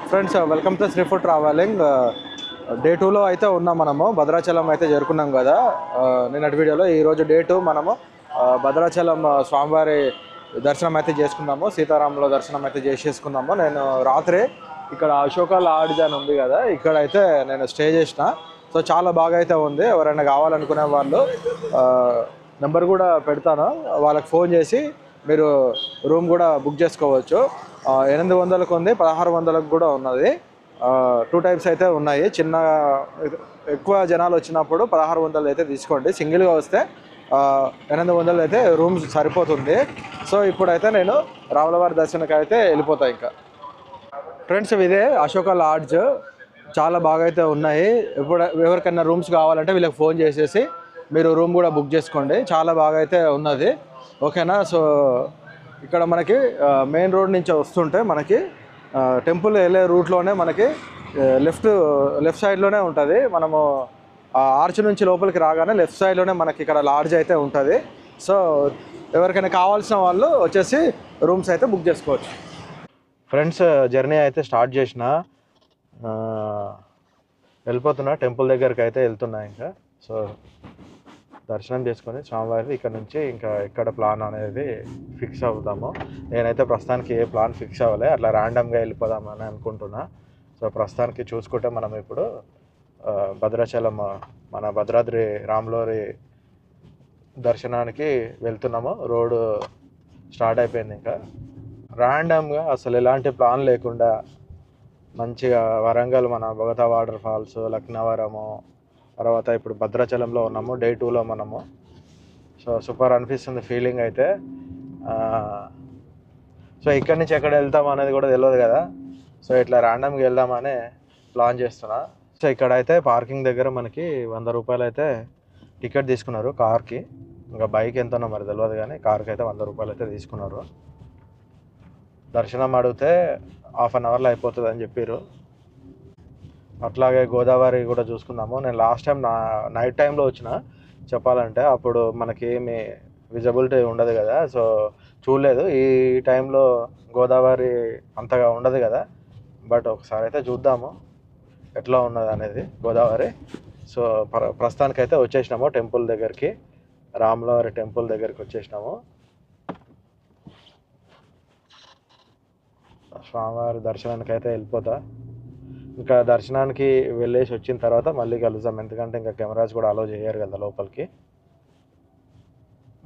Friends welcome to Shri food travelling. Day 2లో అయితే ఉన్నాం. మనము భద్రాచలం అయితే చేరుకున్నాం కదా నిన్నటి వీడియోలో. ఈరోజు డే 2 మనము భద్రాచలం స్వామివారి దర్శనం అయితే చేసుకున్నాము. సీతారాముల దర్శనం అయితే చేసేసుకున్నాము. నేను రాత్రి ఇక్కడ అశోక లాడ్జ్ అని ఉంది కదా, ఇక్కడ అయితే నేను స్టే చేసిన. సో చాలా బాగా అయితే ఉంది. ఎవరైనా కావాలనుకునే వాళ్ళు నెంబర్ కూడా పెడతాను, వాళ్ళకి ఫోన్ చేసి మీరు రూమ్ కూడా బుక్ చేసుకోవచ్చు. 800కు ఉంది, 1600కు కూడా ఉన్నది. 2 టైప్స్ అయితే ఉన్నాయి. చిన్న ఎక్కువ జనాలు వచ్చినప్పుడు 1600 అయితే తీసుకోండి. సింగిల్గా వస్తే 800 అయితే రూమ్స్ సరిపోతుంది. సో ఇప్పుడైతే నేను రాములవారి దర్శనకి అయితే వెళ్ళిపోతాను. ఇంకా ఫ్రెండ్స్ ఇదే అశోక లాడ్జ్, చాలా బాగా అయితే ఉన్నాయి. ఇప్పుడు ఎవరికైనా రూమ్స్ కావాలంటే వీళ్ళకి ఫోన్ చేసేసి మీరు రూమ్ కూడా బుక్ చేసుకోండి. చాలా బాగా అయితే ఉన్నది. ఓకేనా. సో ఇక్కడ మనకి మెయిన్ రోడ్ నుంచి వస్తుంటే మనకి టెంపుల్ వెళ్ళే రూట్లోనే మనకి లెఫ్ట్ సైడ్లోనే ఉంటుంది. మనము ఆర్చ్ నుంచి లోపలికి రాగానే లెఫ్ట్ సైడ్లోనే మనకి ఇక్కడ లాడ్జ్ అయితే ఉంటుంది. సో ఎవరికైనా కావాల్సిన వాళ్ళు వచ్చేసి రూమ్స్ అయితే బుక్ చేసుకోవచ్చు. ఫ్రెండ్స్ జర్నీ అయితే స్టార్ట్ చేసిన, వెళ్ళిపోతున్నా. టెంపుల్ దగ్గరికి అయితే వెళ్తున్నా. ఇంకా సో దర్శనం చేసుకొని స్వామివారి ఇక్కడ నుంచి ఇంకా ఎక్కడ ప్లాన్ అనేది ఫిక్స్ అవుతాము. నేనైతే ప్రస్తుతానికి ఏ ప్లాన్ ఫిక్స్ అవ్వలే, అట్లా ర్యాండమ్గా వెళ్ళిపోదామని అనుకుంటున్నా. సో ప్రస్తుతానికి చూసుకుంటే మనం ఇప్పుడు భద్రాచలం మన భద్రాద్రి రాములవారి దర్శనానికి వెళ్తున్నాము. రోడ్డు స్టార్ట్ అయిపోయింది. ఇంకా ర్యాండమ్గా అసలు ఎలాంటి ప్లాన్ లేకుండా మంచిగా వరంగల్ మన బొగతా వాటర్ ఫాల్స్, లక్నవరము, తర్వాత ఇప్పుడు భద్రాచలంలో ఉన్నాము. డే 2లో మనము. సో సూపర్ అనిపిస్తుంది ఫీలింగ్ అయితే. సో ఇక్కడి నుంచి ఎక్కడ వెళ్తాం అనేది కూడా తెలియదు కదా. సో ఇట్లా ర్యాండమ్గా వెళ్దామని ప్లాన్ చేస్తున్నా. సో ఇక్కడైతే పార్కింగ్ దగ్గర మనకి 100 రూపాయలు అయితే టికెట్ తీసుకున్నారు కార్కి. ఇంకా బైక్ ఎంతనో మరి తెలియదు, కానీ కార్కి అయితే 100 రూపాయలు అయితే తీసుకున్నారు. దర్శనం అడిగితే హాఫ్ అన్ అవర్లో అయిపోతుంది అని చెప్పారు. అట్లాగే గోదావరి కూడా చూసుకున్నాము. నేను లాస్ట్ టైం నైట్ టైంలో వచ్చిన చెప్పాలంటే, అప్పుడు మనకి ఏమి విజిబిలిటీ ఉండదు కదా, సో చూడలేదు. ఈ టైంలో గోదావరి అంతగా ఉండదు కదా, బట్ ఒకసారి అయితే చూద్దాము ఎట్లా ఉన్నది అనేది గోదావరి. సో ప్రస్తుతానికైతే వచ్చేసినాము టెంపుల్ దగ్గరికి, రాములవారి టెంపుల్ దగ్గరికి వచ్చేసినాము. స్వామివారి దర్శనానికి అయితే వెళ్ళిపోతా. ఇంకా దర్శనానికి వెళ్ళేసి వచ్చిన తర్వాత మళ్ళీ కలుద్దాం, ఎందుకంటే ఇంకా కెమెరాస్ కూడా అలో చేయరు కదా లోపలికి.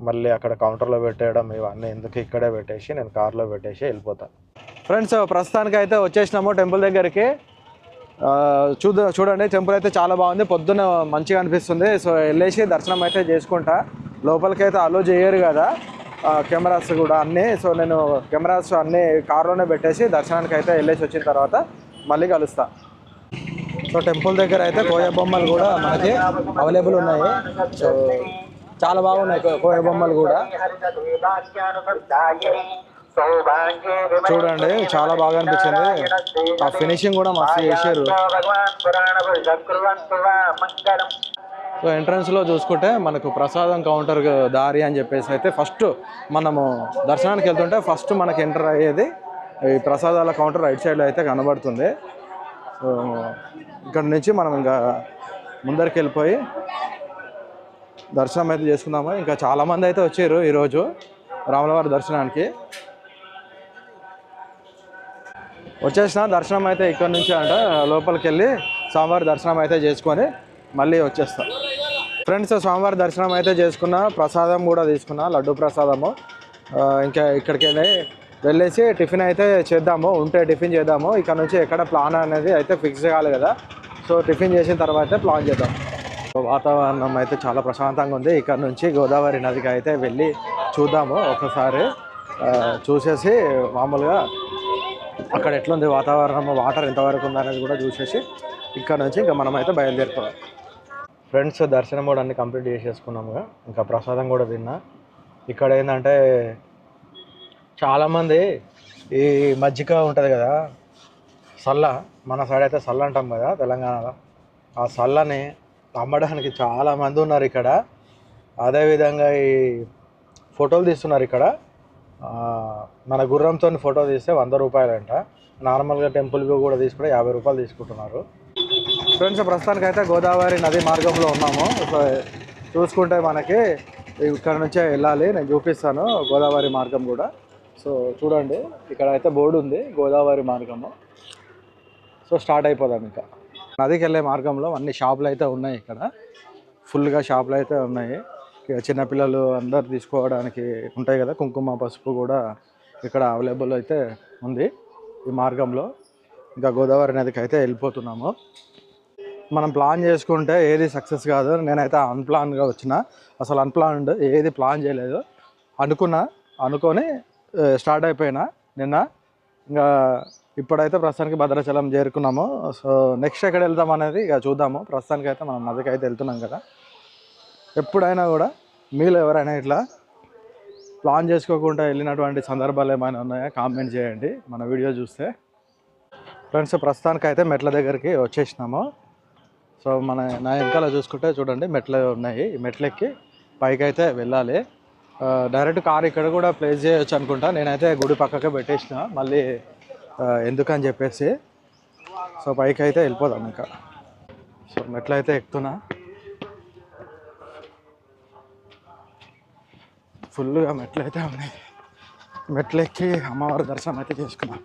మళ్ళీ అక్కడ కౌంటర్లో పెట్టేయడం ఇవన్నీ ఎందుకు, ఇక్కడే పెట్టేసి నేను కార్లో పెట్టేసి వెళ్ళిపోతా. ఫ్రెండ్స్ ప్రస్తుతానికి అయితే వచ్చేసినాము టెంపుల్ దగ్గరికి. చూడండి టెంపుల్ అయితే చాలా బాగుంది, పొద్దున్న మంచిగా అనిపిస్తుంది. సో వెళ్ళేసి దర్శనం అయితే చేసుకుంటా. లోపలికి అయితే అలో చేయరు కదా కెమెరాస్ కూడా అన్నీ. సో నేను కెమెరాస్ అన్నీ కార్లోనే పెట్టేసి దర్శనానికి అయితే వెళ్ళేసి వచ్చిన తర్వాత మళ్ళీ కలుస్తా. సో టెంపుల్ దగ్గర అయితే కోయ బొమ్మలు కూడా మనకి అవైలబుల్ ఉన్నాయి. సో చాలా బాగున్నాయి కోయ బొమ్మలు కూడా. చూడండి చాలా బాగా అనిపించింది. ఆ ఫినిషింగ్ కూడా మస్తు చేశారు. సో ఎంట్రన్స్లో చూసుకుంటే మనకు ప్రసాదం కౌంటర్ దారి అని చెప్పేసి అయితే ఫస్ట్ మనము దర్శనానికి వెళ్తుంటే ఫస్ట్ మనకి ఎంటర్ అయ్యేది ఈ ప్రసాదాల కౌంటర్ రైట్ సైడ్లో అయితే కనబడుతుంది. సో ఇక్కడ నుంచి మనం ఇంకా ముందరికి వెళ్ళిపోయి దర్శనం అయితే చేసుకుందాము. ఇంకా చాలామంది అయితే వచ్చారు ఈరోజు రాములవారి దర్శనానికి. వచ్చేసిన దర్శనం అయితే ఇక్కడ నుంచి అంటే లోపలికి వెళ్ళి స్వామివారి దర్శనం అయితే చేసుకొని మళ్ళీ వచ్చేస్తాం. ఫ్రెండ్స్ స్వామివారి దర్శనం అయితే చేసుకున్నా, ప్రసాదం కూడా తీసుకున్నా, లడ్డు ప్రసాదము. ఇంకా ఇక్కడికి వెళ్ళేసి టిఫిన్ అయితే చేద్దాము, ఉంటే టిఫిన్ చేద్దాము. ఇక్కడ నుంచి ఎక్కడ ప్లాన్ అనేది అయితే ఫిక్స్ కావాలి కదా, సో టిఫిన్ చేసిన తర్వాత ప్లాన్ చేద్దాం. వాతావరణం అయితే చాలా ప్రశాంతంగా ఉంది. ఇక్కడ నుంచి గోదావరి నదికి అయితే వెళ్ళి చూద్దాము ఒకసారి. చూసేసి మామూలుగా అక్కడ ఎట్లుంది వాతావరణం, వాటర్ ఎంతవరకు ఉందనేది కూడా చూసేసి ఇక్కడ నుంచి ఇంకా మనం అయితే బయలుదేరుతాం. ఫ్రెండ్స్ దర్శనం కూడా అన్ని కంప్లీట్ చేసేసుకున్నాముగా. ఇంకా ప్రసాదం కూడా తిన్నా. ఇక్కడ ఏంటంటే చాలామంది ఈ మజ్జిగ ఉంటుంది కదా సల్ల, మన సైడ్ అయితే సల్ల అంటాం కదా తెలంగాణలో, ఆ సల్లని అమ్మడానికి చాలామంది ఉన్నారు ఇక్కడ. అదేవిధంగా ఈ ఫోటోలు తీస్తున్నారు ఇక్కడ. మన గుర్రంతో ఫోటో తీస్తే 100 రూపాయలంట. నార్మల్గా టెంపుల్ వ్యూ కూడా తీసుకుంటే 50 రూపాయలు తీసుకుంటున్నారు. ఫ్రెండ్స్ ప్రస్తుతానికి అయితే గోదావరి నది మార్గంలో ఉన్నాము. సో చూసుకుంటే మనకి ఇక్కడ నుంచే వెళ్ళాలి, నేను చూపిస్తాను గోదావరి మార్గం కూడా. సో చూడండి ఇక్కడ అయితే బోర్డు ఉంది గోదావరి మార్గము. సో స్టార్ట్ అయిపోదాం. ఇంకా నదికి వెళ్ళే మార్గంలో అన్ని షాపులు అయితే ఉన్నాయి. ఇక్కడ ఫుల్గా షాపులు అయితే ఉన్నాయి. చిన్నపిల్లలు అందరు తీసుకోవడానికి ఉంటాయి కదా, కుంకుమ పసుపు కూడా ఇక్కడ అవైలబుల్ అయితే ఉంది ఈ మార్గంలో. ఇంకా గోదావరి నదికి అయితే వెళ్ళిపోతున్నాము. మనం ప్లాన్ చేసుకుంటే ఏది సక్సెస్ కాదు. నేనైతే అన్ప్లాన్గా వచ్చిన, అసలు అన్ప్లాన్డ్ ఏది ప్లాన్ చేయలేదు. అనుకొని స్టార్ట్ అయిపోయినా నిన్న. ఇంకా ఇప్పుడైతే ప్రస్తుతానికి భద్రాచలం చేరుకున్నాము. సో నెక్స్ట్ ఎక్కడ వెళ్తాం అనేది ఇక చూద్దాము. ప్రస్తుతానికి అయితే మనం నదికి అయితే వెళ్తున్నాం కదా. ఎప్పుడైనా కూడా మీలో ఎవరైనా ఇట్లా ప్లాన్ చేసుకోకుండా వెళ్ళినటువంటి సందర్భాలు ఏమైనా ఉన్నాయా కామెంట్ చేయండి మన వీడియో చూస్తే. ఫ్రెండ్స్ ప్రస్తుతానికి అయితే మెట్ల దగ్గరికి వచ్చేసినాము. సో నా వెనకాల చూసుకుంటే చూడండి మెట్లు ఉన్నాయి. ఈ మెట్లెక్కి పైకి అయితే వెళ్ళాలి. డైరెక్ట్ కార్ ఇక్కడ కూడా ప్లేస్ చేయొచ్చు అనుకుంటా. నేనైతే గుడి పక్కకే పెట్టేసిన మళ్ళీ ఎందుకని చెప్పేసి. సో పైకి అయితే వెళ్ళిపోదాం ఇంకా. సో మెట్లు అయితే ఎక్కుతున్నా. ఫుల్గా మెట్లు అయితే ఉన్నాయి. మెట్లు ఎక్కి అమ్మవారి దర్శనం అయితే చేసుకున్నాం.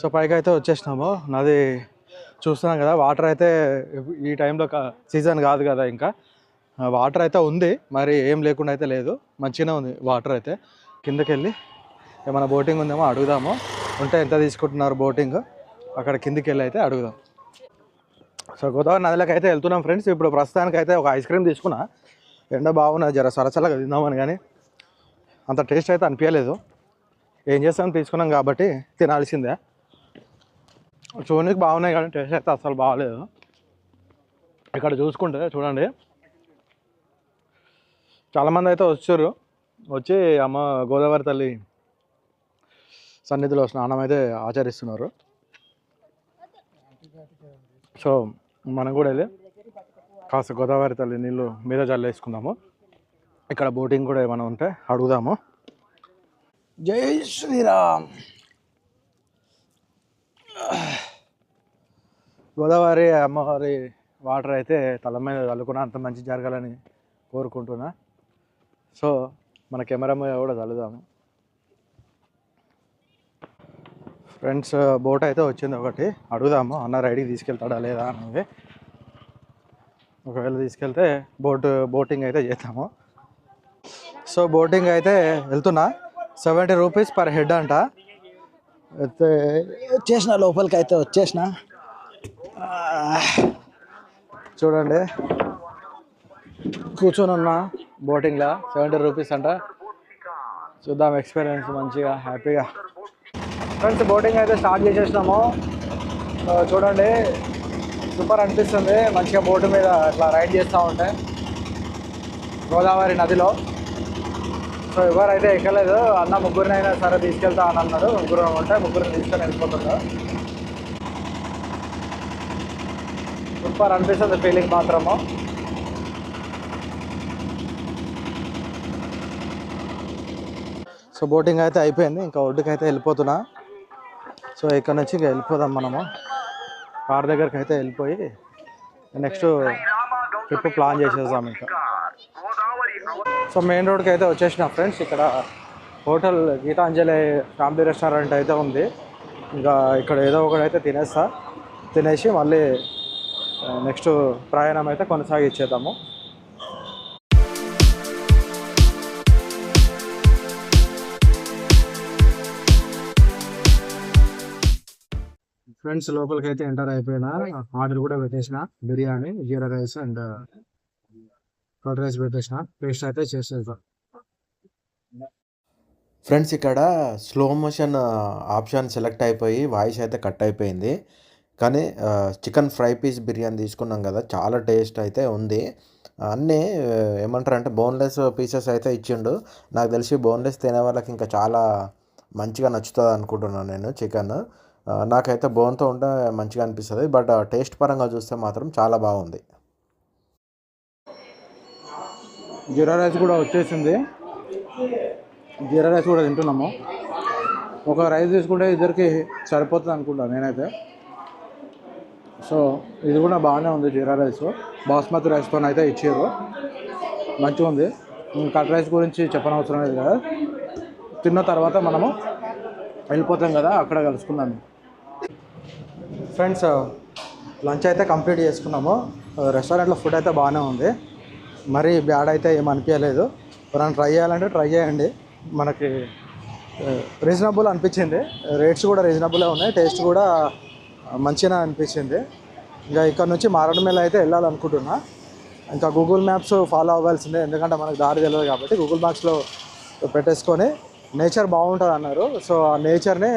సో పైకి అయితే వచ్చేసినాము. నది చూస్తున్నాం కదా, వాటర్ అయితే ఈ టైంలో సీజన్ కాదు కదా, ఇంకా వాటర్ అయితే ఉంది. మరి ఏం లేకుండా అయితే లేదు, మంచిగానే ఉంది వాటర్ అయితే. కిందకి వెళ్ళి ఏమైనా బోటింగ్ ఉందేమో అడుగుదాము. ఉంటే ఎంత తీసుకుంటున్నారు బోటింగ్, అక్కడ కిందికి వెళ్ళి అయితే అడుగుదాం. సో గోదావరి నదిలోకి అయితే వెళ్తున్నాం ఫ్రెండ్స్. ఇప్పుడు ప్రస్తుతానికి అయితే ఒక ఐస్ క్రీమ్ తీసుకున్నా. ఎండ బాగున్నది, జర సరసలాగా తిందామని, కానీ అంత టేస్ట్ అయితే అనిపించలేదు. ఏం చేస్తాం, తీసుకున్నాం కాబట్టి తినాల్సిందే. చూడడానికి బాగున్నాయి కానీ టేస్ట్ అయితే అసలు బాగలేదు. ఇక్కడ చూసుకుంటే చూడండి చాలామంది అయితే వచ్చి అమ్మ గోదావరి తల్లి సన్నిధిలో స్నానం అయితే ఆచరిస్తున్నారు. సో మనం కూడా వెళ్ళి కాస్త గోదావరి తల్లి నీళ్ళు మీద జల్లేసుకుందాము. ఇక్కడ బోటింగ్ కూడా ఏమైనా ఉంటే అడుగుదాము. జై శ్రీరామ్. గోదావరి అమ్మవారి వాటర్ అయితే తల మీద చల్లుకున్నా, అంత మంచి జరగాలని కోరుకుంటున్నా. సో మన కెమెరా మీద కూడా చల్లుదాము. ఫ్రెండ్స్ బోట్ అయితే వచ్చింది ఒకటి, అడుగుదాము అన్న రైడ్కి తీసుకెళ్తాడా లేదా అనేది. ఒకవేళ తీసుకెళ్తే బోటింగ్ అయితే చేద్దాము. సో బోటింగ్ అయితే వెళ్తున్నా. 70 రూపీస్ పర్ హెడ్ అంట. అయితే వచ్చేసిన లోపలికి అయితే వచ్చేసిన. చూడండి కూర్చొని ఉన్నా బోటింగ్లో. 70 రూపీస్ అంట. చూద్దాం ఎక్స్పీరియన్స్ మంచిగా హ్యాపీగా. ఫ్రెండ్స్ బోటింగ్ అయితే స్టార్ట్ చేసేసినాము. చూడండి సూపర్ అనిపిస్తుంది, మంచిగా బోటు మీద అట్లా రైడ్ చేస్తూ ఉంటే గోదావరి నదిలో. సో ఎవరైతే ఎక్కలేదు, అన్న ముగ్గురినైనా సరే తీసుకెళ్తా అని అన్నాడు. ముగ్గురు ఉంటే ముగ్గురిని తీసుకొని వెళ్ళిపోతున్నారు. సూపర్ అనిపిస్తుంది ఫీలింగ్ మాత్రము. సో బోటింగ్ అయితే అయిపోయింది, ఇంకా ఒడ్డుకి అయితే వెళ్ళిపోతున్నా. సో ఇక్కడ నుంచి ఇంకా వెళ్ళిపోదాం మనము. కార్ దగ్గరికి అయితే వెళ్ళిపోయి నెక్స్ట్ ట్రిప్ ప్లాన్ చేసేద్దాం ఇంకా. సో మెయిన్ రోడ్కి అయితే వచ్చేసిన ఫ్రెండ్స్. ఇక్కడ హోటల్ గీతాంజలి ఫ్యామిలీ రెస్టారెంట్ అయితే ఉంది. ఇంకా ఇక్కడ ఏదో ఒకటి అయితే తినేసి మళ్ళీ నెక్స్ట్ ప్రయాణం అయితే కొనసాగించేద్దాము. ఫ్రెండ్స్ లోపలికి అయితే ఎంటర్ అయిపోయినా. ఆర్డర్ కూడా పెట్టేసిన, బిర్యానీ, జీరా రైస్ అండ్ కర్డ్ రైస్ పెట్టేసిన. పేస్ట్ అయితే చేసేద్దాం. ఫ్రెండ్స్ ఇక్కడ స్లో మోషన్ ఆప్షన్ సెలెక్ట్ అయిపోయి వాయిస్ అయితే కట్ అయిపోయింది. కానీ చికెన్ ఫ్రై పీస్ బిర్యానీ తీసుకున్నాం కదా, చాలా టేస్ట్ అయితే ఉంది. అన్నీ ఏమంటారు అంటే బోన్లెస్ పీసెస్ అయితే ఇచ్చిండు. నాకు తెలిసి బోన్లెస్ తినే వాళ్ళకి ఇంకా చాలా మంచిగా నచ్చుతుంది అనుకుంటున్నాను నేను చికెన్. నాకైతే బోన్తో ఉంటే మంచిగా అనిపిస్తుంది, బట్ టేస్ట్ పరంగా చూస్తే మాత్రం చాలా బాగుంది. జీరా రైస్ కూడా వచ్చేసింది. జీరా రైస్ కూడా తింటున్నాము. ఒక రైస్ తీసుకుంటే ఇద్దరికి సరిపోతుంది అనుకుంటాను నేనైతే. సో ఇది కూడా బాగానే ఉంది. జీరా రైస్ బాస్మతి రైస్తో అయితే ఇచ్చారు, మంచిగా ఉంది. కట్ రైస్ గురించి చెప్పనవసరం లేదు కదా. తిన్న తర్వాత మనము వెళ్ళిపోతాం కదా, అక్కడ కలుసుకుందాం. ఫ్రెండ్స్ లంచ్ అయితే కంప్లీట్ చేసుకున్నాము. రెస్టారెంట్లో ఫుడ్ అయితే బాగానే ఉంది, మరీ బ్యాడ్ అయితే ఏం అనిపించలేదు. ఎవరైనా ట్రై చేయాలంటే ట్రై చేయండి. మనకి రీజనబుల్ అనిపించింది, రేట్స్ కూడా రీజనబులే ఉన్నాయి, టేస్ట్ కూడా మంచిగా అనిపించింది. ఇంకా ఇక్కడ నుంచి మారేడుమిల్లి అయితే వెళ్ళాలనుకుంటున్నా. ఇంకా గూగుల్ మ్యాప్స్ ఫాలో అవ్వాల్సిందే, ఎందుకంటే మనకు దారి తెలియదు కాబట్టి. గూగుల్ మ్యాప్స్లో పెట్టేసుకొని నేచర్ బాగుంటుంది అన్నారు. సో ఆ నేచర్ని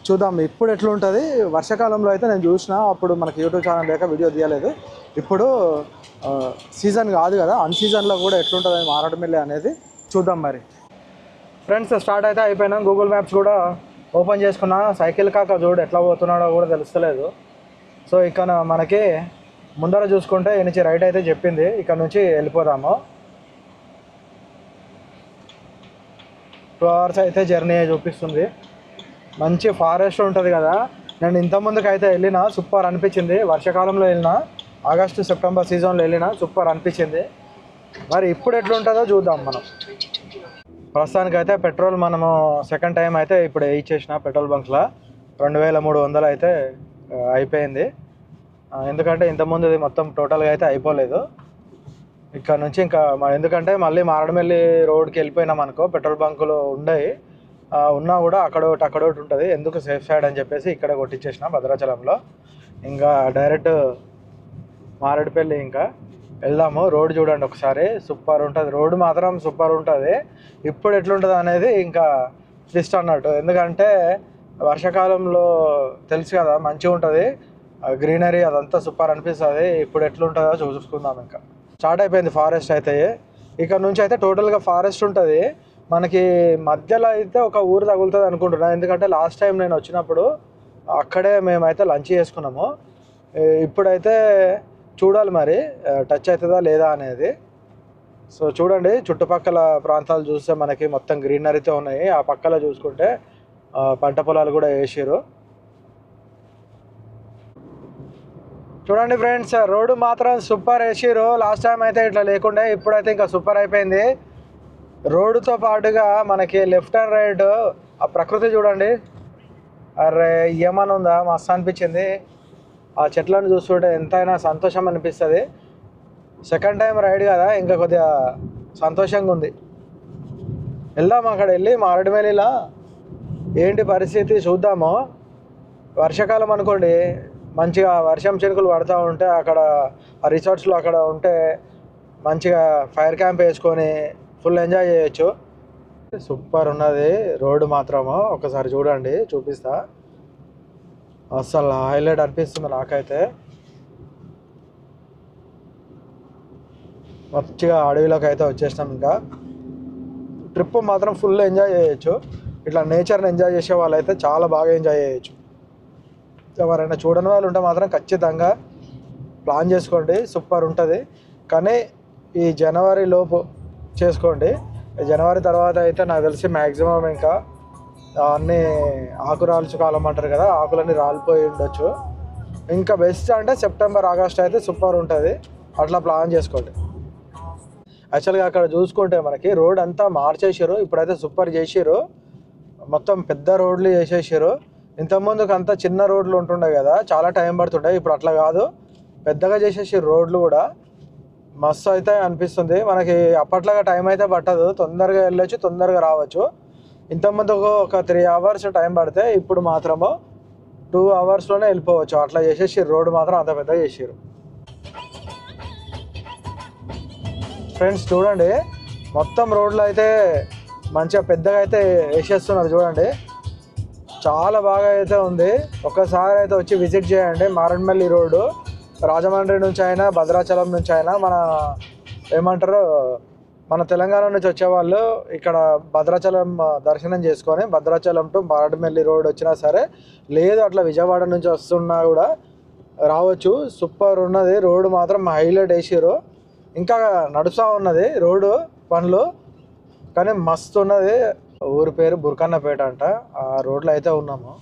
చూద్దాం ఇప్పుడు ఎట్లుంటుంది. వర్షాకాలంలో అయితే నేను చూసిన, అప్పుడు మనకి యూట్యూబ్ ఛానల్ లేక వీడియో తీయలేదు. ఇప్పుడు సీజన్ కాదు కదా, అన్ సీజన్లో కూడా ఎట్లుంటుంది మారేడుమిల్లి అనేది చూద్దాం. మరి ఫ్రెండ్స్ స్టార్ట్ అయితే అయిపోయినా, గూగుల్ మ్యాప్స్ కూడా ఓపెన్ చేసుకున్నా. సైకిల్ కాక చూడు ఎట్లా పోతున్నాడో కూడా తెలుస్తలేదు. సో ఇక్కడ మనకి ముందర చూసుకుంటే నుంచి రైట్ అయితే చెప్పింది, ఇక్కడ నుంచి వెళ్ళిపోదాము. 2 hours అయితే జర్నీ చూపిస్తుంది. మంచి ఫారెస్ట్ ఉంటుంది కదా. నేను ఇంతకుముందుకు అయితే వెళ్ళిన, సూపర్ అనిపించింది. వర్షాకాలంలో వెళ్ళిన, ఆగస్టు సెప్టెంబర్ సీజన్లో వెళ్ళిన, సూపర్ అనిపించింది. మరి ఇప్పుడు ఎట్లుంటుందో చూద్దాం మనం. ప్రస్తుతానికి అయితే పెట్రోల్ మనము సెకండ్ టైం అయితే ఇప్పుడు వేయించేసిన పెట్రోల్ బంక్లో 2300 అయితే అయిపోయింది. ఎందుకంటే ఇంతకుముందు ఇది మొత్తం టోటల్గా అయితే అయిపోలేదు. ఇక్కడ నుంచి ఇంకా ఎందుకంటే మళ్ళీ మారేడుమిల్లి రోడ్కి వెళ్ళిపోయినాం అనుకో, పెట్రోల్ బంకులు ఉండయి, ఉన్నా కూడా అక్కడోటి ఉంటుంది. ఎందుకు సేఫ్ సైడ్ అని చెప్పేసి ఇక్కడ కొట్టించేసిన భద్రాచలంలో. ఇంకా డైరెక్ట్ మారేడుపల్లి ఇంకా వెళ్దాము. రోడ్ చూడండి ఒకసారి, సూపర్ ఉంటుంది. రోడ్డు మాత్రం సూపర్ ఉంటుంది. ఇప్పుడు ఎట్లుంటుంది అనేది ఇంకా ట్విస్ట్ అన్నట్టు, ఎందుకంటే వర్షాకాలంలో తెలుసు కదా మంచిగా ఉంటుంది, గ్రీనరీ అదంతా సూపర్ అనిపిస్తుంది. ఇప్పుడు ఎట్లుంటుందో చూసుకుందాం. ఇంకా స్టార్ట్ అయిపోయింది ఫారెస్ట్ అయితే. ఇక్కడ నుంచి అయితే టోటల్గా ఫారెస్ట్ ఉంటుంది. మనకి మధ్యలో అయితే ఒక ఊరు తగులుతుంది అనుకుంటున్నాను, ఎందుకంటే లాస్ట్ టైం నేను వచ్చినప్పుడు అక్కడే మేమైతే లంచ్ చేసుకున్నాము. ఇప్పుడైతే చూడాలి మరి టచ్ అవుతుందా లేదా అనేది. సో చూడండి చుట్టుపక్కల ప్రాంతాలు చూస్తే మనకి మొత్తం గ్రీనరీతో ఉన్నాయి. ఆ పక్కల చూసుకుంటే పంట పొలాలు కూడా వేసారు. చూడండి ఫ్రెండ్స్, రోడ్డు మాత్రం సూపర్ వేసారు. లాస్ట్ టైం అయితే ఇట్లా లేకుండే, ఇప్పుడైతే ఇంకా సూపర్ అయిపోయింది. రోడ్డుతో పాటుగా మనకి లెఫ్ట్ అండ్ రైట్ ఆ ప్రకృతి చూడండి. అరే ఏమని ఉందా, మస్తు అనిపించింది. ఆ చెట్లను చూస్తుంటే ఎంతైనా సంతోషం అనిపిస్తుంది. సెకండ్ టైం రైడ్ కదా, ఇంకా కొద్దిగా సంతోషంగా ఉంది. వెళ్దాం, అక్కడ వెళ్ళి మారేడుమిల్లిలో ఏంటి పరిస్థితి చూద్దాము. వర్షాకాలం అనుకోండి, మంచిగా వర్షం చినుకులు పడుతూ ఉంటే అక్కడ ఆ రిసార్ట్స్లో అక్కడ ఉంటే మంచిగా ఫైర్ క్యాంప్ వేసుకొని ఫుల్ ఎంజాయ్ చేయొచ్చు. సూపర్ ఉన్నది రోడ్డు మాత్రము, ఒకసారి చూడండి, చూపిస్తా. అసలు హైలైట్ అనిపిస్తుంది నాకైతే. మంచిగా అడవిలోకి అయితే వచ్చేసినాం. ఇంకా ట్రిప్ మాత్రం ఫుల్ ఎంజాయ్ చేయొచ్చు. ఇట్లా నేచర్ని ఎంజాయ్ చేసే వాళ్ళు అయితే చాలా బాగా ఎంజాయ్ చేయొచ్చు. ఎవరైనా చూడని వాళ్ళు ఉంటే మాత్రం ఖచ్చితంగా ప్లాన్ చేసుకోండి, సూపర్ ఉంటుంది. కానీ ఈ జనవరి లోపు చేసుకోండి. జనవరి తర్వాత అయితే నాకు తెలిసి మ్యాక్సిమం ఇంకా అన్నీ ఆకురాల్చు కాలం అంటారు కదా, ఆకులన్నీ రాలిపోయి ఉండొచ్చు. ఇంకా బెస్ట్ అంటే సెప్టెంబర్ ఆగస్ట్ అయితే సూపర్ ఉంటుంది. అట్లా ప్లాన్ చేసుకోండి. యాక్చువల్గా అక్కడ చూసుకుంటే మనకి రోడ్ అంతా మార్చేసారు, ఇప్పుడైతే సూపర్ చేసారు. మొత్తం పెద్ద రోడ్లు చేసేసారు. ఇంతకుముందుకు అంతా చిన్న రోడ్లు ఉంటుండే కదా, చాలా టైం పడుతుండే. ఇప్పుడు అట్లా కాదు, పెద్దగా చేసేసారు రోడ్లు కూడా. మస్తు అయితే అనిపిస్తుంది. మనకి అప్పట్లాగా టైం అయితే పట్టదు, తొందరగా వెళ్ళొచ్చు, తొందరగా రావచ్చు. ఇంతకుముందుకు ఒక 3 hours టైం పడితే ఇప్పుడు మాత్రము 2 hours వెళ్ళిపోవచ్చు. అట్లా చేసేసారు, రోడ్డు మాత్రం అంత పెద్దగా చేసారు. ఫ్రెండ్స్ చూడండి, మొత్తం రోడ్లు అయితే మంచిగా పెద్దగా అయితే వేసేస్తున్నారు చూడండి. చాలా బాగా అయితే ఉంది. ఒకసారి అయితే వచ్చి విజిట్ చేయండి. మారేడుమిల్లి రోడ్డు రాజమండ్రి నుంచి అయినా భద్రాచలం నుంచి అయినా ఏమంటారు మన తెలంగాణ నుంచి వచ్చేవాళ్ళు ఇక్కడ భద్రాచలం దర్శనం చేసుకొని భద్రాచలం టు మారేడుమిల్లి రోడ్ వచ్చినా సరే, లేదు అట్లా విజయవాడ నుంచి వస్తున్నా కూడా రావచ్చు. సూపర్ ఉన్నది రోడ్డు మాత్రం, హైలైట్ వేసారు. ఇంకా నడుస్తూ ఉన్నది రోడ్డు పనులు, కానీ మస్తు ఉన్నది. ఊరి పేరు బుర్కన్నపేట అంట. ఆ రోడ్లో అయితే ఉన్నాము.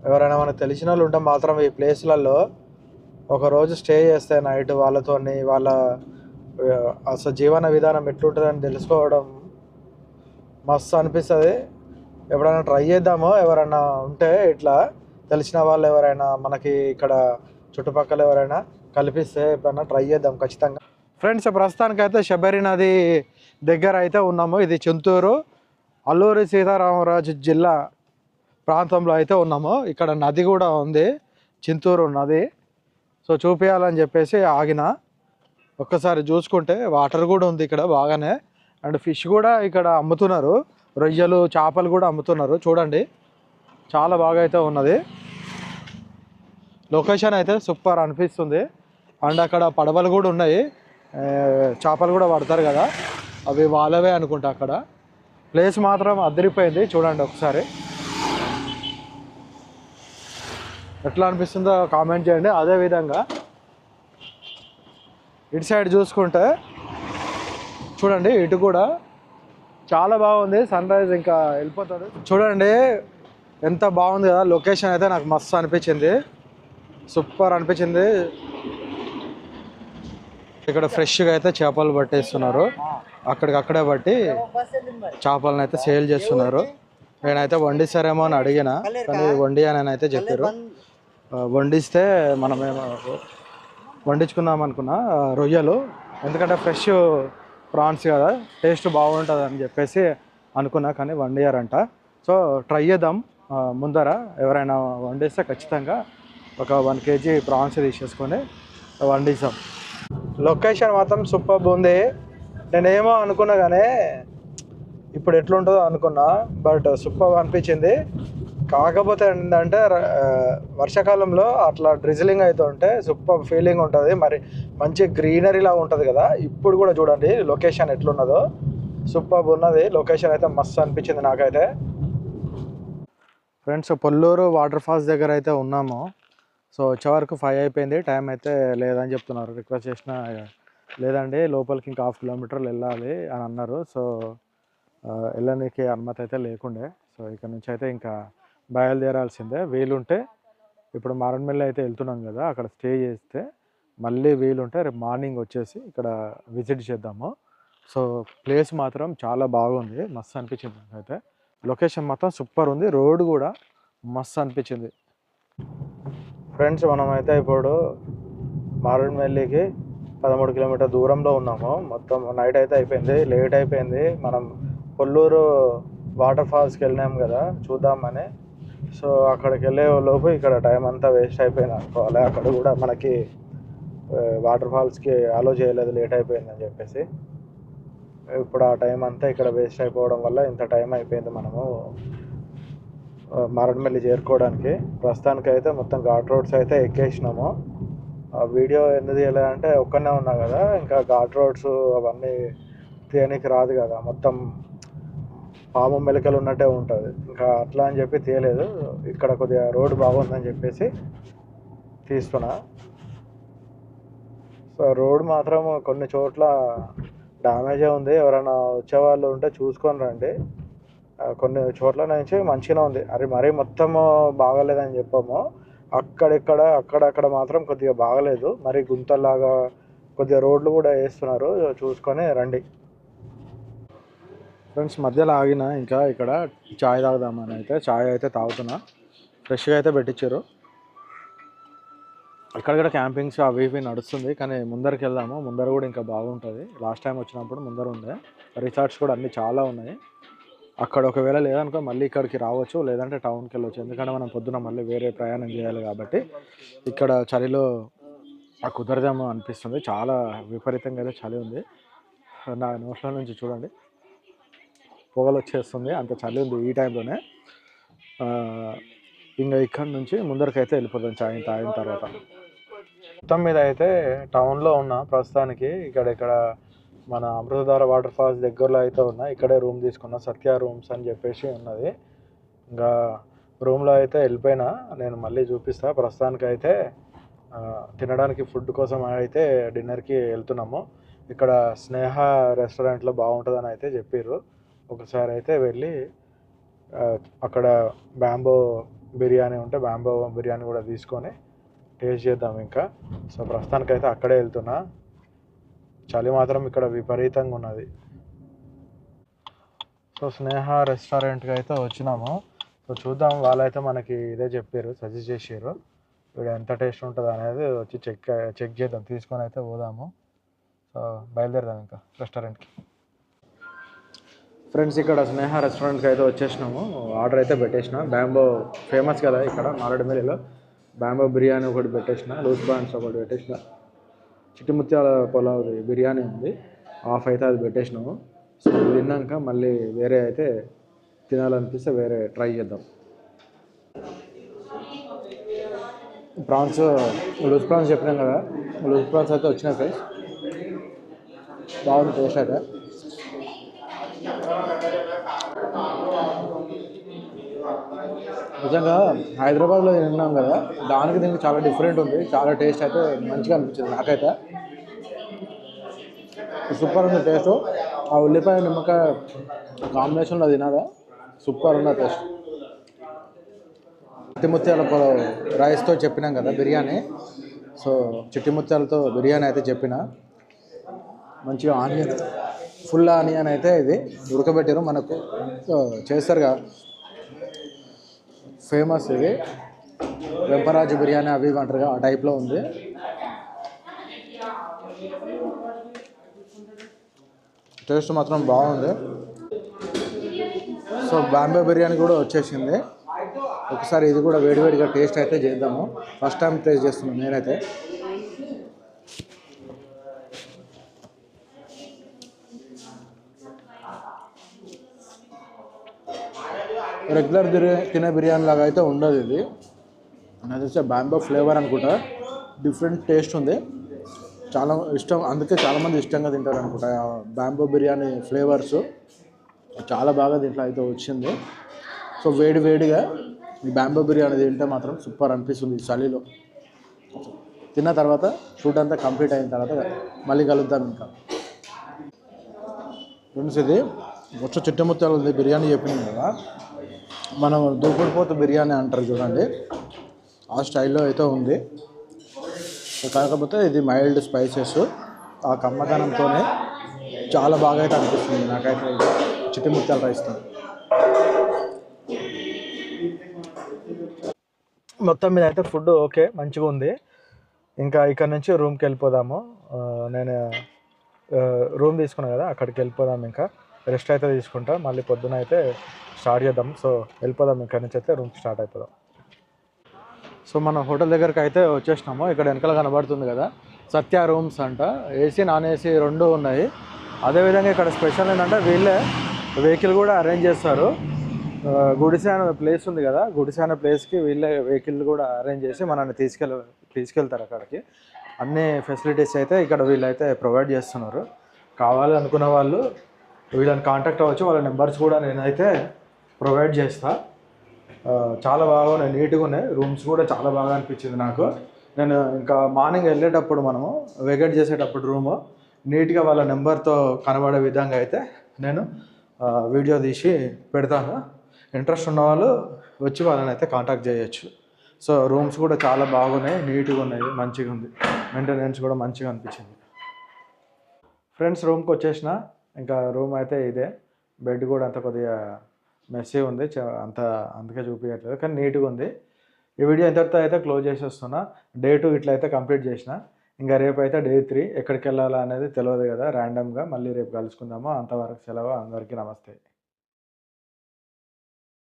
ఎవరైనా మనకు తెలిసిన వాళ్ళు ఉంటే మాత్రం ఈ ప్లేస్లలో ఒకరోజు స్టే చేస్తే నైట్ వాళ్ళతోని వాళ్ళ అసలు జీవన విధానం ఎట్లుంటుందని తెలుసుకోవడం మస్తు అనిపిస్తుంది. ఎప్పుడైనా ట్రై చేద్దామో, ఎవరైనా ఉంటే ఇట్లా తెలిసిన వాళ్ళు ఎవరైనా మనకి ఇక్కడ చుట్టుపక్కల ఎవరైనా కల్పిస్తే ఎప్పుడైనా ట్రై చేద్దాం ఖచ్చితంగా. ఫ్రెండ్స్, ప్రస్తుతానికైతే శబరి నది దగ్గర అయితే ఉన్నాము. ఇది చింతూరు అల్లూరి సీతారామరాజు జిల్లా ప్రాంతంలో అయితే ఉన్నాము. ఇక్కడ నది కూడా ఉంది, చింతూరు నది. సో చూపించాలని చెప్పేసి ఆగిన. ఒక్కసారి చూసుకుంటే వాటర్ కూడా ఉంది ఇక్కడ బాగానే. అండ్ ఫిష్ కూడా ఇక్కడ అమ్ముతున్నారు, రొయ్యలు చేపలు కూడా అమ్ముతున్నారు. చూడండి, చాలా బాగా అయితే ఉన్నది. లొకేషన్ అయితే సూపర్ అనిపిస్తుంది. అండ్ అక్కడ పడవలు కూడా ఉన్నాయి, చేపలు కూడా పడతారు కదా, అవి వాళ్ళవే అనుకుంటా. అక్కడ ప్లేస్ మాత్రం అదిరిపోయింది. చూడండి ఒకసారి ఎట్లా అనిపిస్తుందో కామెంట్ చేయండి. అదేవిధంగా ఇటు సైడ్ చూసుకుంటే చూడండి, ఇటు కూడా చాలా బాగుంది. సన్ రైజ్ ఇంకా వెళ్ళిపోతుంది. చూడండి ఎంత బాగుంది కదా, లొకేషన్ అయితే నాకు మస్తు అనిపించింది, సూపర్ అనిపించింది. ఇక్కడ ఫ్రెష్గా అయితే చేపలు పట్టేస్తున్నారు, అక్కడికక్కడే బట్టి చేపలను అయితే సేల్ చేస్తున్నారు. నేనైతే వండిస్తారేమో అని అడిగిన, కానీ వండి అని అయితే చెప్పారు. వండిస్తే మనమేమో వండించుకుందాం అనుకున్నా రొయ్యలు, ఎందుకంటే ఫ్రెష్ ప్రాన్స్ కదా, టేస్ట్ బాగుంటుంది అని చెప్పేసి అనుకున్నా, కానీ వండియారంట. సో ట్రై చేద్దాం. ముందర ఎవరైనా వండిస్తే ఖచ్చితంగా ఒక 1 kg ప్రాన్స్ తీసేసుకొని వండిస్తాం. లొకేషన్ మాత్రం సూపర్ ఉంది. నేనేమో అనుకున్నా కానీ ఇప్పుడు ఎట్లుంటుందో అనుకున్నా, బట్ సూపర్ అనిపించింది. కాకపోతే ఏంటంటే వర్షాకాలంలో అట్లా డ్రిజిలింగ్ అవుతుంటే సూపర్ ఫీలింగ్ ఉంటుంది, మరి మంచి గ్రీనరీలా ఉంటుంది కదా. ఇప్పుడు కూడా చూడండి లొకేషన్ ఎట్లున్నదో, సూపర్ ఉన్నది. లొకేషన్ అయితే మస్తు అనిపించింది నాకైతే. ఫ్రెండ్స్, పొల్లూరు వాటర్ ఫాల్స్ దగ్గర అయితే ఉన్నాము. సో వచ్చే వరకు 5 అయిపోయింది, టైం అయితే లేదని చెప్తున్నారు. రిక్వెస్ట్ చేసినా లేదండి, లోపలికి ఇంకా 1/2 కిలోమీటర్లు వెళ్ళాలి అని అన్నారు. సో వెళ్ళడానికి అనుమతి అయితే లేకుండే. సో ఇక్కడ నుంచి అయితే ఇంకా బయలుదేరాల్సిందే. వీలుంటే ఇప్పుడు మారేడుమిల్లి అయితే వెళ్తున్నాం కదా, అక్కడ స్టే చేస్తే మళ్ళీ వీలుంటే రేపు మార్నింగ్ వచ్చేసి ఇక్కడ విజిట్ చేద్దాము. సో ప్లేస్ మాత్రం చాలా బాగుంది, మస్తు అనిపించింది నాకైతే. లొకేషన్ మాత్రం సూపర్ ఉంది, రోడ్ కూడా మస్తు అనిపించింది. ఫ్రెండ్స్, మనమైతే ఇప్పుడు మారేడుమిల్లికి 13 కిలోమీటర్ దూరంలో ఉన్నాము. మొత్తం నైట్ అయితే అయిపోయింది, లేట్ అయిపోయింది. మనం పొల్లూరు వాటర్ ఫాల్స్కి వెళ్ళినాం కదా చూద్దామని. సో అక్కడికి వెళ్ళే లోపు ఇక్కడ టైం అంతా వేస్ట్ అయిపోయింది అనుకోవాలి. అక్కడ కూడా మనకి వాటర్ ఫాల్స్కి అలో చేయలేదు, లేట్ అయిపోయిందని చెప్పేసి. ఇప్పుడు ఆ టైం అంతా ఇక్కడ వేస్ట్ అయిపోవడం వల్ల ఇంత టైం అయిపోయింది మనము మారేడుమిల్లి చేరుకోవడానికి. ప్రస్తుతానికి అయితే మొత్తం ఘాట్ రోడ్స్ అయితే ఎక్కేసినాము. ఆ వీడియో ఎందుకు తీయలేదంటే ఒక్కనే ఉన్నా కదా, ఇంకా ఘాట్ రోడ్స్ అవన్నీ తీయడానికి రాదు కదా, మొత్తం పాము మెలికలు ఉన్నట్టే ఉంటుంది. ఇంకా అట్లా అని చెప్పి తీయలేదు. ఇక్కడ కొద్దిగా రోడ్డు బాగుందని చెప్పేసి తీస్తున్నా. సో రోడ్ మాత్రం కొన్ని చోట్ల డ్యామేజే ఉంది. ఎవరైనా వచ్చేవాళ్ళు ఉంటే చూసుకొని రండి. కొన్ని చోట్ల నుంచి మంచిగా ఉంది, అది మరీ మొత్తము బాగలేదని చెప్పాము. అక్కడక్కడ మాత్రం కొద్దిగా బాగలేదు, మరి గుంతల్లాగా కొద్దిగా రోడ్లు కూడా వేస్తున్నారు, చూసుకొని రండి. ఫ్రెండ్స్, మధ్యలో ఆగిన ఇంకా ఇక్కడ చాయ్ తాగుదామని అయితే చాయ్ అయితే తాగుతున్నా. ఫ్రెష్గా అయితే పెట్టించారు. ఇక్కడ కూడా క్యాంపింగ్స్ అవి ఇవి నడుస్తుంది, కానీ ముందరికి వెళ్దాము. ముందర కూడా ఇంకా బాగుంటుంది. లాస్ట్ టైం వచ్చినప్పుడు ముందర ఉండే రిసార్ట్స్ కూడా అన్నీ చాలా ఉన్నాయి. అక్కడ ఒకవేళ లేదనుకో మళ్ళీ ఇక్కడికి రావచ్చు, లేదంటే టౌన్కి వెళ్ళవచ్చు. ఎందుకంటే మనం పొద్దున మళ్ళీ వేరే ప్రయాణం చేయాలి కాబట్టి ఇక్కడ చలిలో కుదరదేమో అనిపిస్తుంది. చాలా విపరీతంగా అయితే చలి ఉంది. నా నోట్ల నుంచి చూడండి పొగలు వచ్చేస్తుంది, అంత చలి ఉంది ఈ టైంలోనే. ఇంకా ఇక్కడ నుంచి ముందరికైతే వెళ్ళిపోతాం చాయ్ తాగిన తర్వాత. మొత్తం మీద అయితే టౌన్లో ఉన్నా ప్రస్తుతానికి. ఇక్కడ మన అమృతధార వాటర్ ఫాల్స్ దగ్గరలో అయితే ఉన్నా. ఇక్కడే రూమ్ తీసుకున్నా, సత్య రూమ్స్ అని చెప్పేసి ఉన్నది. ఇంకా రూమ్లో అయితే వెళ్ళిపోయినా, నేను మళ్ళీ చూపిస్తా. ప్రస్తుతానికి అయితే తినడానికి ఫుడ్ కోసం అయితే డిన్నర్కి వెళ్తున్నాము. ఇక్కడ స్నేహ రెస్టారెంట్లో బాగుంటుందని అయితే చెప్పారు. ఒకసారి అయితే వెళ్ళి అక్కడ బ్యాంబో బిర్యానీ ఉంటే బ్యాంబో బిర్యానీ కూడా తీసుకొని టేస్ట్ చేద్దాం ఇంకా. సో ప్రస్తుతానికైతే అక్కడే వెళ్తున్నా. చలి మాత్రం ఇక్కడ విపరీతంగా ఉన్నది. సో స్నేహ రెస్టారెంట్కి అయితే వచ్చినాము. సో చూద్దాం, వాళ్ళైతే మనకి ఇదే చెప్పారు, సజెస్ట్ చేసారు. ఇక్కడ ఎంత టేస్ట్ ఉంటుంది అనేది వచ్చి చెక్ చేద్దాం, తీసుకొని అయితే పోదాము. సో బయలుదేరదాం ఇంకా రెస్టారెంట్కి. ఫ్రెండ్స్, ఇక్కడ స్నేహ రెస్టారెంట్కి అయితే వచ్చేసినాము. ఆర్డర్ అయితే పెట్టేసిన. బ్యాంబో ఫేమస్ కదా ఇక్కడ మారేడుమిల్లిలో. బ్యాంబో బిర్యానీ ఒకటి పెట్టేసిన, లూజ్ బాన్స్ ఒకటి పెట్టేసిన, చిట్టిముత్యాల పొలావ్ బిర్యానీ ఉంది, హాఫ్ అయితే అది పెట్టేసినాము. సో ఇది తిన్నాక మళ్ళీ వేరే అయితే తినాలనిపిస్తే వేరే ట్రై చేద్దాం. ప్రాన్స్, లూజ్ ప్రాన్స్ చెప్పినాం కదా, లూజ్ ప్రాన్స్ అయితే వచ్చినాయి ఫ్రెండ్స్. బాగుంది టేస్ట్ అయితే. నిజంగా హైదరాబాద్లో తిన్నాం కదా, దానికి దీనికి చాలా డిఫరెంట్ ఉంది. చాలా టేస్ట్ అయితే మంచిగా అనిపించింది నాకైతే. సూపర్ ఉంది టేస్ట్. ఆ ఉల్లిపాయ నిమ్మకాయ కాంబినేషన్లో తినాలా, సూపర్ ఉన్న టేస్ట్. చిట్టిముత్యాల రైస్తో చెప్పినాం కదా బిర్యానీ. సో చిట్టిముత్యాలతో బిర్యానీ అయితే చెప్పిన. మంచిగా ఆనియన్, ఫుల్ ఆనియన్ అయితే ఇది ఉడకబెట్టారు. మనకు చేస్తారు కదా ఫేమస్, ఇది వెంపరాజు బిర్యానీ అవి అంటారుగా, ఆ టైప్లో ఉంది. టేస్ట్ మాత్రం బాగుంది. సో బాంబే బిర్యానీ కూడా వచ్చేసింది. ఒకసారి ఇది కూడా వేడివేడిగా టేస్ట్ అయితే చేద్దాము. ఫస్ట్ టైం టేస్ట్ చేస్తున్నాను నేనైతే. రెగ్యులర్ తినే బిర్యానీ లాగా అయితే ఉండదు ఇది. నాకు తెలిసి బాంబో ఫ్లేవర్ అనుకుంటా, డిఫరెంట్ టేస్ట్ ఉంది. చాలా ఇష్టం, అందుకే చాలామంది ఇష్టంగా తింటారు అనుకుంటా. బాంబో బిర్యానీ ఫ్లేవర్స్ చాలా బాగా దీంట్లో అయితే వచ్చింది. సో వేడిగా ఈ బాంబో బిర్యానీ తింటే మాత్రం సూపర్ అనిపిస్తుంది చలిలో. తిన్న తర్వాత ఫుడ్ అంతా కంప్లీట్ అయిన తర్వాత మళ్ళీ కలుద్దాం ఇంకా. ఫ్రెండ్స్, ఇది వచ్చే చిట్టముత్యాలు ఉంది బిర్యానీ చెప్పినాం కదా, మనం దూకుడుపోతు బిర్యానీ అంటారు చూడండి, ఆ స్టైల్లో అయితే ఉంది. కాకపోతే ఇది మైల్డ్ స్పైసెస్, ఆ కమ్మదనంతోనే చాలా బాగా అయితే అనిపిస్తుంది నాకైతే చిట్టిముత్యాల రైస్తో. మొత్తం మీద అయితే ఫుడ్ ఓకే, మంచిగా ఉంది. ఇంకా ఇక్కడ నుంచి రూమ్కి వెళ్ళిపోదాము. నేను రూమ్ తీసుకున్నాను కదా, అక్కడికి వెళ్ళిపోదాం. ఇంకా రెస్ట్ అయితే తీసుకుంటా, మళ్ళీ పొద్దున అయితే స్టార్ట్ చేద్దాం. సో వెళ్ళిపోదాం, ఇక్కడ నుంచి అయితే రూమ్కి స్టార్ట్ అయిపోదాం. సో మన హోటల్ దగ్గరికి అయితే వచ్చేసినాము. ఇక్కడ వెనకాల కనబడుతుంది కదా, సత్య రూమ్స్ అంట. ఏసీ నాన్ ఏసీ రెండు ఉన్నాయి. అదేవిధంగా ఇక్కడ స్పెషల్ ఏంటంటే వీళ్ళే వెహికల్ కూడా అరేంజ్ చేస్తారు. గుడిసె అనే ప్లేస్ ఉంది కదా, గుడిసె అనే ప్లేస్కి వీళ్ళే వెహికల్ కూడా అరేంజ్ చేసి మనల్ని తీసుకెళ్తారు అక్కడికి. అన్ని ఫెసిలిటీస్ అయితే ఇక్కడ వీళ్ళైతే ప్రొవైడ్ చేస్తున్నారు. కావాలి అనుకున్న వాళ్ళు వీళ్ళని కాంటాక్ట్ అవ్వచ్చు. వాళ్ళ నెంబర్స్ కూడా నేనైతే ప్రొవైడ్ చేస్తాను. చాలా బాగా నీట్గా ఉన్నాయి. రూమ్స్ కూడా చాలా బాగా అనిపించింది నాకు. నేను ఇంకా మార్నింగ్ వెళ్ళేటప్పుడు మనము వెకేట్ చేసేటప్పుడు రూము నీట్గా వాళ్ళ నెంబర్తో కనబడే విధంగా అయితే నేను వీడియో తీసి పెడతాను. ఇంట్రెస్ట్ ఉన్న వాళ్ళు వచ్చి వాళ్ళని అయితే కాంటాక్ట్ చేయొచ్చు. సో రూమ్స్ కూడా చాలా బాగున్నాయి, నీట్గా ఉన్నాయి, మంచిగా ఉంది. మెయింటెనెన్స్ కూడా మంచిగా అనిపించింది. ఫ్రెండ్స్, రూమ్కి వచ్చేసిన. ఇంకా రూమ్ అయితే ఇదే. బెడ్ కూడా అంత కొద్దిగా మెస్సీ ఉంది, అందుకే చూపించట్లేదు, కానీ నీట్గా ఉంది. ఈ వీడియో ఇంతటితో అయితే క్లోజ్ చేసేస్తున్నా. డే 2 ఇట్లయితే కంప్లీట్ చేసిన. ఇంకా రేపు అయితే డే 3 ఎక్కడికి వెళ్ళాలా అనేది తెలియదు కదా, ర్యాండమ్గా మళ్ళీ రేపు కలుసుకుందాము. అంతవరకు సెలవు. అందరికీ నమస్తే.